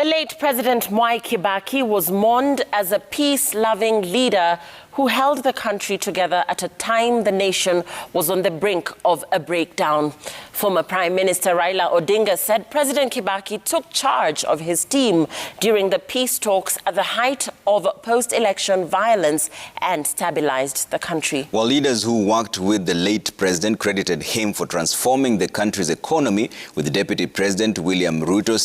The late President Mwai Kibaki was mourned as a peace-loving leader who held the country together at a time the nation was on the brink of a breakdown. Former Prime Minister Raila Odinga said President Kibaki took charge of his team during the peace talks at the height of post-election violence and stabilized the country. While leaders who worked with the late president credited him for transforming the country's economy, with Deputy President William Ruto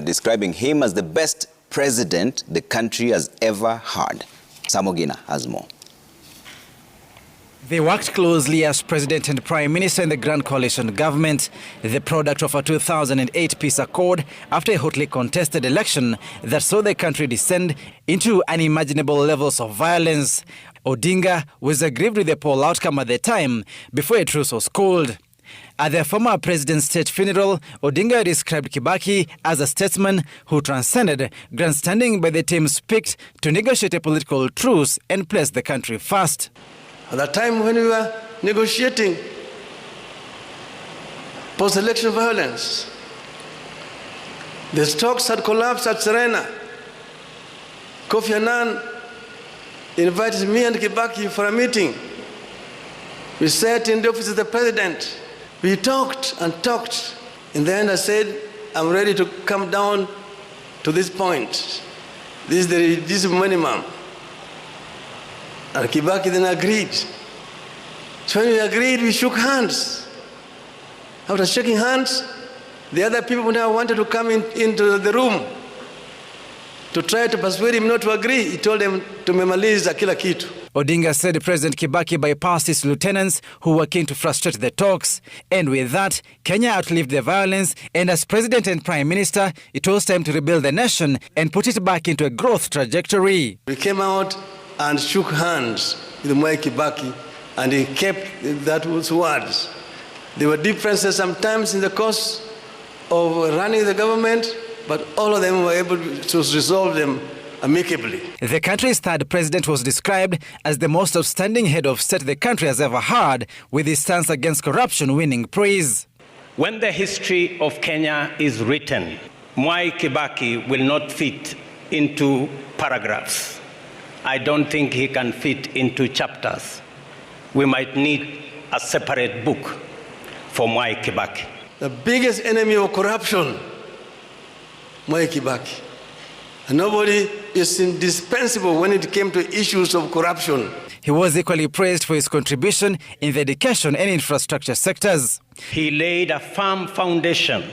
describing him as the best president the country has ever had. Samogina has more. They worked closely as President and Prime Minister in the Grand Coalition government, the product of a 2008 peace accord after a hotly contested election that saw the country descend into unimaginable levels of violence. Odinga was aggrieved with the poll outcome at the time before a truce was called. At the former president's state funeral, Odinga described Kibaki as a statesman who transcended grandstanding by the teams picked to negotiate a political truce and place the country first. At that time when we were negotiating post-election violence, the stocks had collapsed at Serena. Kofi Annan invited me and Kibaki for a meeting. We sat in the office of the president. We talked and talked. In the end, I said, I'm ready to come down to this point. This is the minimum. And Kibaki then agreed. So when we agreed, we shook hands. After shaking hands, the other people now wanted to come into the room to try to persuade him not to agree. He told them to memaliza kila kitu. Odinga said President Kibaki bypassed his lieutenants who were keen to frustrate the talks. And with that, Kenya outlived the violence, and as President and Prime Minister, it was time to rebuild the nation and put it back into a growth trajectory. We came out and shook hands with Mwai Kibaki, and he kept those words. There were differences sometimes in the course of running the government, but all of them were able to resolve them amicably. The country's third president was described as the most outstanding head of state the country has ever had, with his stance against corruption winning praise. When the history of Kenya is written, Mwai Kibaki will not fit into paragraphs. I don't think he can fit into chapters. We might need a separate book for Mwai Kibaki. The biggest enemy of corruption, Mwai Kibaki. And nobody is indispensable when it came to issues of corruption. He was equally praised for his contribution in the education and infrastructure sectors. He laid a firm foundation,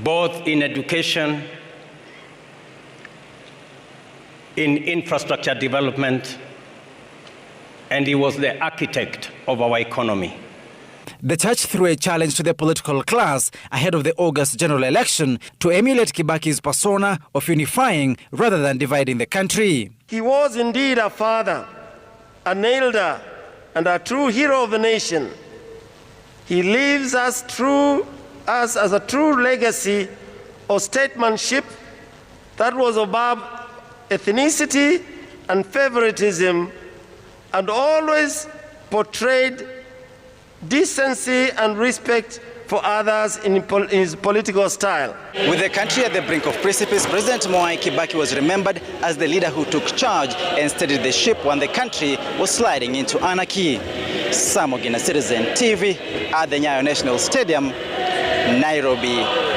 both in education, in infrastructure development, and he was the architect of our economy. The church threw a challenge to the political class ahead of the August general election to emulate Kibaki's persona of unifying rather than dividing the country. He was indeed a father, an elder, and a true hero of the nation. He leaves us as a true legacy of statesmanship that was above ethnicity and favoritism, and always portrayed decency and respect for others in his political style. With the country at the brink of precipice, President Mwai Kibaki was remembered as the leader who took charge and steadied the ship when the country was sliding into anarchy. Samogina, Citizen TV at the Nyayo National Stadium, Nairobi.